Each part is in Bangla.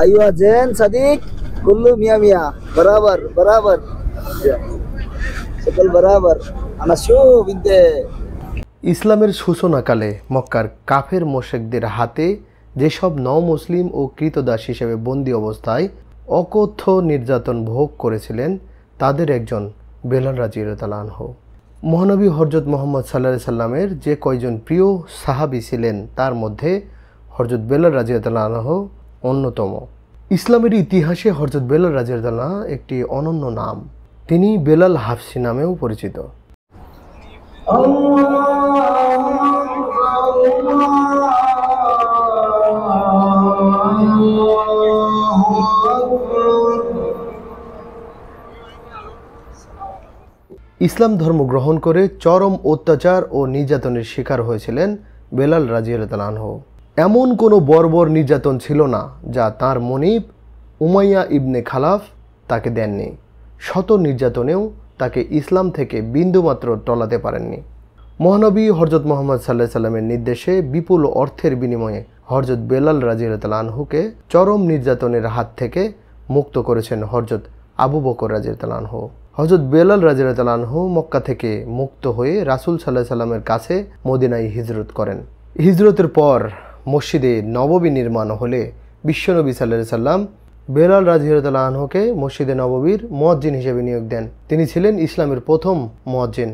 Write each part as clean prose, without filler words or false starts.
আইওয়া জেন সাদিক কুল্লু মিয়া মিয়া বরাবর বরাবর সকল বরাবর আনা শো বিদ্যে। ইসলামের সূচনাকালে মক্কার কাফের মোশেকদের হাতে যেসব নও-মুসলিম ও কৃতদাস হিসেবে বন্দী অবস্থায় অকথ্য নির্যাতন ভোগ করেছিলেন তাদের একজন বেলাল রাদিয়াল্লাহু আনহু। মহানবী হযরত মুহাম্মদ সাল্লাল্লাহু আলাইহি সাল্লামের যে কয়জন প্রিয় সাহাবী ছিলেন তার মধ্যে হযরত বেলাল রাদিয়াল্লাহু আনহু অন্যতম। ইসলামের ইতিহাসে হযরত বেলাল রাদিয়াল্লাহু আনহু একটি অনন্য নাম। তিনি বেলাল হাফসি নামেও পরিচিত। ইসলাম ধর্ম গ্রহণ করে চরম অত্যাচার ও নির্যাতনের শিকার হয়েছিলেন বেলাল রাদিয়াল্লাহু আনহু। এমন কোনো বর্বর নির্যাতন ছিল না যা তার মনিব উমাইয়া ইবনে খালাফ তাকে দেননি। শত নির্যাতনেও তাকে ইসলাম থেকে বিন্দুমাত্র টলাতে পারেননি। মহানবী হযরত মুহাম্মদ সাল্লাল্লাহু আলাইহি সাল্লামের নির্দেশে বিপুল অর্থের বিনিময়ে হযরত বেলাল রাদিয়াল্লাহু আনহুকে চরম নির্যাতনের হাত থেকে মুক্ত করেছেন হযরত আবু বকর রাদিয়াল্লাহু আনহু। হযরত বেলাল রাদিয়াল্লাহু আনহু মক্কা থেকে মুক্ত হয়ে রাসূল সাল্লাল্লাহু আলাইহি সাল্লামের কাছে মদিনায় হিজরত করেন। হিজরতের পর মসজিদে নববী নির্মাণ হলে বিশ্বনবী সাল্লাল্লাহু আলাইহি সাল্লাম বেলাল রাদিয়াল্লাহু আনহুকে মসজিদে নববীর মুয়াজ্জিন হিসেবে নিয়োগ দেন। তিনি ছিলেন ইসলামের প্রথম মুয়াজ্জিন।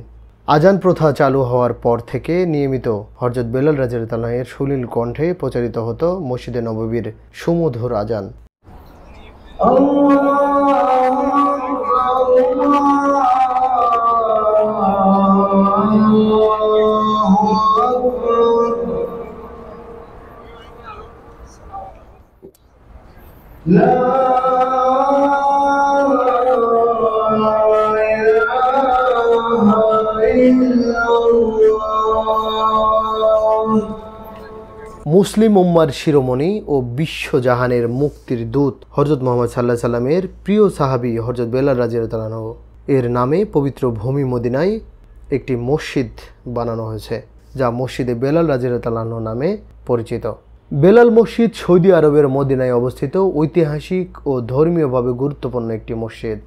আজান প্রথা চালু হওয়ার পর থেকে নিয়মিত হযরত বেলাল রাদিয়াল্লাহু আনহু এর সুলীল কণ্ঠে প্রচারিত হতো মসজিদে নববীর সুমধুর আজান। মুসলিম উম্মার শিরোমণি ও বিশ্বজাহানের মুক্তির দূত হযরত মুহাম্মদ সাল্লাল্লাহু আলাইহি সাল্লামের প্রিয় সাহাবী হযরত বেলাল রাদিয়াল্লাহু আনহু এর নামে পবিত্র ভূমি মদিনায় একটি মসজিদ বানানো হয়েছে, যা মসজিদে বেলাল রাদিয়াল্লাহু আনহু নামে পরিচিত। বেলাল মসজিদ সৌদি আরবের মদিনায় অবস্থিত ঐতিহাসিক ও ধর্মীয়ভাবে গুরুত্বপূর্ণ একটি মসজিদ।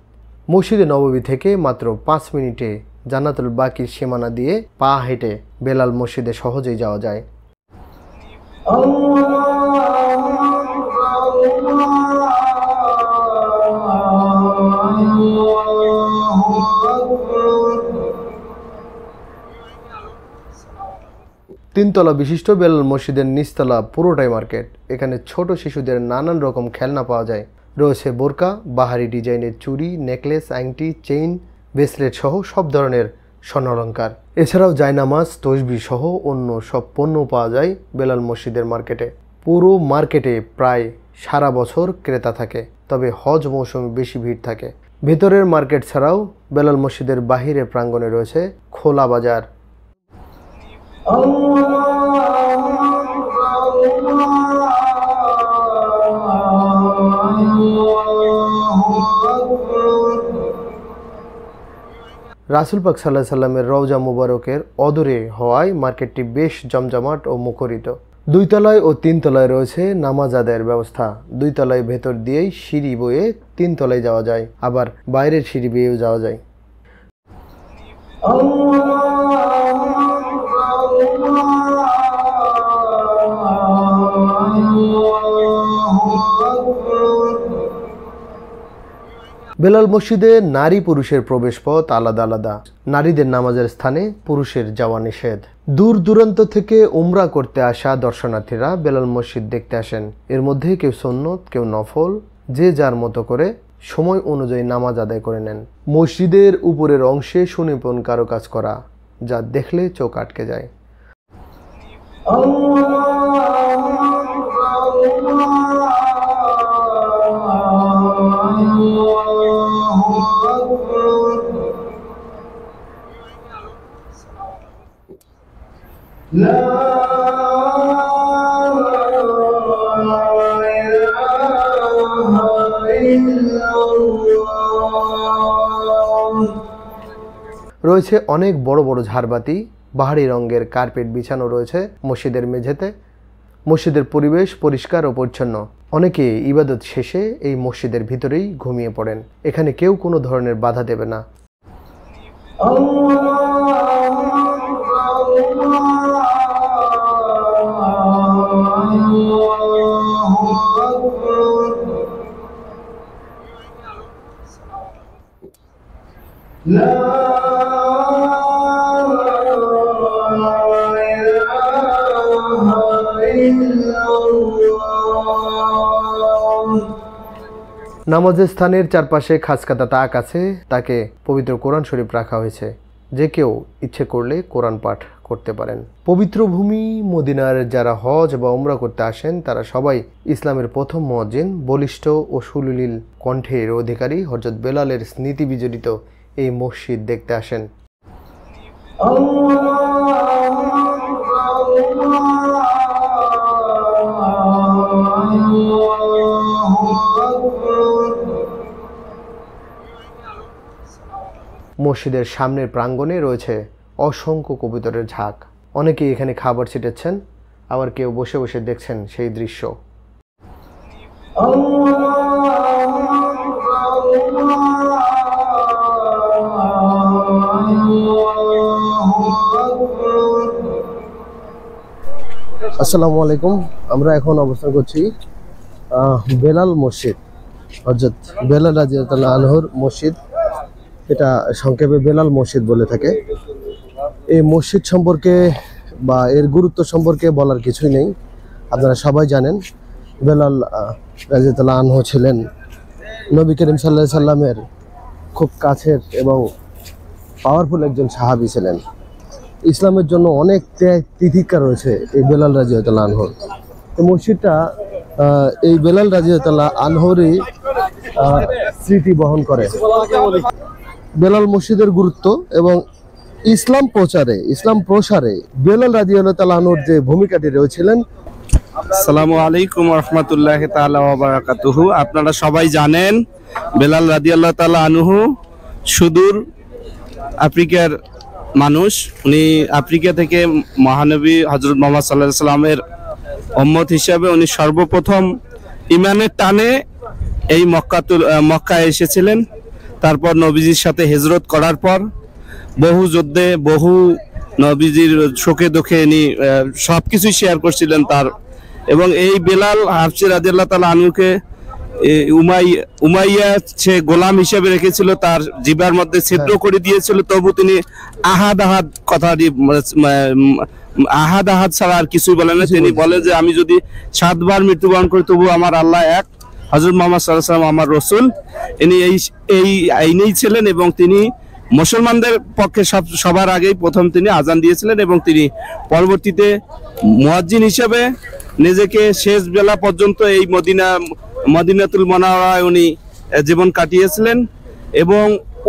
মসজিদে নববী থেকে মাত্র 5 মিনিটে জান্নাতুল বাকির সীমানা দিয়ে পা হেঁটে বেলাল মসজিদে সহজেই যাওয়া যায়। তিনতলা বিশিষ্ট বেলাল মসজিদের নিচতলা পুরোটাই মার্কেট। এখানে ছোট শিশুদের নানান রকম খেলনা পাওয়া যায়। রয়েছে বোরকা, বাহারি ডিজাইনের চুড়ি, নেকলেস, আংটি, চেইন, ব্রেসলেট সহ সব ধরনের স্বর্ণালঙ্কার। এছাড়াও জায়নামাজ, তসবিহ সহ অন্য সব পণ্য পাওয়া যায় বেলাল মসজিদের মার্কেটে। পুরো মার্কেটে প্রায় সারা বছর ক্রেতা থাকে, তবে হজ মৌসুমে বেশি ভিড় থাকে। ভেতরের মার্কেট ছাড়াও বেলাল মসজিদের বাহিরে প্রাঙ্গণে রয়েছে খোলা বাজার। রাসূল পাক সাল্লাল্লাহু আলাইহি সাল্লামের রওজা মুবারকের অদূরে হওয়ায় মার্কেটটি বেশ জমজমাট ও মুখরিত। 2 তলায় ও 3 তলায় রয়েছে নামাজ আদায়ের ব্যবস্থা। 2 তলায় ভেতর দিয়েই সিঁড়ি বয়ে 3 তলায় যাওয়া যায়, আবার বাইরের সিঁড়ি বেয়েও যাওয়া যায়। বেলাল মসজিদে নারী পুরুষের প্রবেশ পথ আলাদা আলাদা। নারীদের নামাজের স্থানে পুরুষের যাওয়া নিষেধ। দূর দূরান্ত থেকে উমরা করতে আসা দর্শনার্থীরা বেলাল মসজিদ দেখতে আসেন। এর মধ্যে কেউ সুন্নত, কেউ নফল, যে যার মতো করে সময় অনুযায়ী নামাজ আদায় করে নেন। মসজিদের উপরের অংশে সুনিপুণ কারুকাজ করা, যা দেখলে চোখ আটকে যায়। রয়েছে অনেক বড় বড় ঝাড়বাতি, বাহারি রঙের কার্পেট বিছানো রয়েছে মসজিদের মেঝেতে। মসজিদের পরিবেশ পরিষ্কার ও পরিচ্ছন্ন। অনেকে ইবাদত শেষে এই মসজিদের ভিতরেই ঘুমিয়ে পড়েন। এখানে কেউ কোনো ধরনের বাধা দেবে না। নামাজের স্থানের চারপাশে খাসকাটা তাক আছে, তাকে পবিত্র কোরআন শরীফ রাখা হয়েছে। যে কেউ ইচ্ছে করলে কোরআন পাঠ করতে পারেন। পবিত্র ভূমি মদিনার যারা হজ বা উমরা করতে আসেন তারা সবাই ইসলামের প্রথম মুয়াজ্জিন, বলিষ্ঠ ও সুলীল কণ্ঠের অধিকারী হযরত বেলালের স্মৃতি বিজড়িত এই মসজিদ দেখতে আসেন। মসজিদের সামনের প্রাঙ্গণে রয়েছে অসংখ্য কবুতরের ঝাঁক। অনেকেই এখানে খাবার ছিটাচ্ছেন, আবার কেউ বসে বসে দেখছেন সেই দৃশ্য। আসসালামু আলাইকুম। আমরা এখন অবস্থান করছি বেলাল মসজিদ, হযরত বেলাল রাদিয়াল্লাহু আনহুর মসজিদ। এটা সংক্ষেপে বেলাল মসজিদ বলে থাকে। এই মসজিদ সম্পর্কে বা এর গুরুত্ব সম্পর্কে বলার কিছুই নেই। আপনারা সবাই জানেন বেলাল রাদিয়াল্লাহু আনহু ছিলেন নবী করিম সাল্লাল্লাহু আলাইহি সাল্লামের খুব কাছের এবং পাওয়ারফুল একজন সাহাবী ছিলেন। ইসলামের জন্য অনেক ত্যাগ তিতিক্ষা রয়েছে এই বেলাল রাদিয়াল্লাহু আনহুর। এই মসজিদটা এই বেলাল রাদিয়াল্লাহু আনহুরই স্মৃতি বহন করে। বেলাল মসজিদের গুরুত্ব এবং ইসলাম প্রসারে বেলাল রাদিয়াল্লাহু আনহুর যে ভূমিকাটি রয়েছিলেন। আসসালামু আলাইকুম ওয়া রাহমাতুল্লাহি তাআলা ওয়া বারাকাতুহু। আপনারা সবাই জানেন বেলাল রাদিয়াল্লাহু তাআলা আনহু সুদূর আফ্রিকার মানুষ। উনি আফ্রিকা থেকে মহানবী হযরত মুহাম্মদ সাল্লাল্লাহু আলাইহি সাল্লামের উম্মত হিসেবে উনি সর্বপ্রথম ঈমানের টানে এই মক্কায় এসেছিলেন। তারপর নবীজির সাথে হিজরত করার পর বহু যুদ্ধে বহু নবীজির শোকে দুঃখে ইনি সবকিছু শেয়ার করছিলেন তার। এবং এই বেলাল হাবশী রাদিয়াল্লাহু তাআলা আনহুকে উমাইয়া সে গোলাম হিসেবে রেখেছিল, তার জিহ্বার মধ্যে ছিদ্র করে দিয়েছিল, তবু তিনি আহাদ ছাড়া আর কিছুই বলেন না। তিনি বলে যে আমি যদি 7 বার মৃত্যুবরণ করি তবু আমার আল্লাহ এক, হযরত মুহাম্মদ সাল্লাল্লাহু আলাইহি ওয়াসাল্লাম আমার রাসূল। ইনি এই আইনেই ছিলেন এবং তিনি মুসলমানদের পক্ষে সবার আগেই প্রথম তিনি আজান দিয়েছিলেন এবং তিনি পরবর্তীতে মুয়াজ্জিন হিসেবে নিজেকে শেষ বেলা পর্যন্ত এই মদিনাতুল মুনাওয়ারায় উনি জীবন কাটিয়েছিলেন। এবং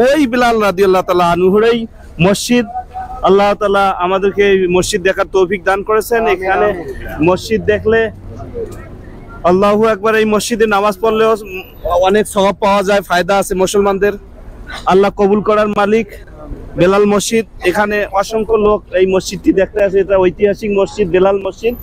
ওই বেলাল রাদিয়াল্লাহু তাআলা আনহুরই মসজিদ, আল্লাহ তাআলা আমাদেরকে এই মসজিদ দেখার তৌফিক দান করেছেন। এখানে মসজিদ দেখলে আল্লাহু আকবার, এই মসজিদে নামাজ পড়লেও অনেক সওয়াব পাওয়া যায়, ফায়দা আছে মুসলমানদের। আল্লাহ কবুল করার মালিক বেলাল মসজিদ। এখানে অসংখ্য লোক এই মসজিদটি দেখতে আসে। এটা ঐতিহাসিক মসজিদ বেলাল মসজিদ।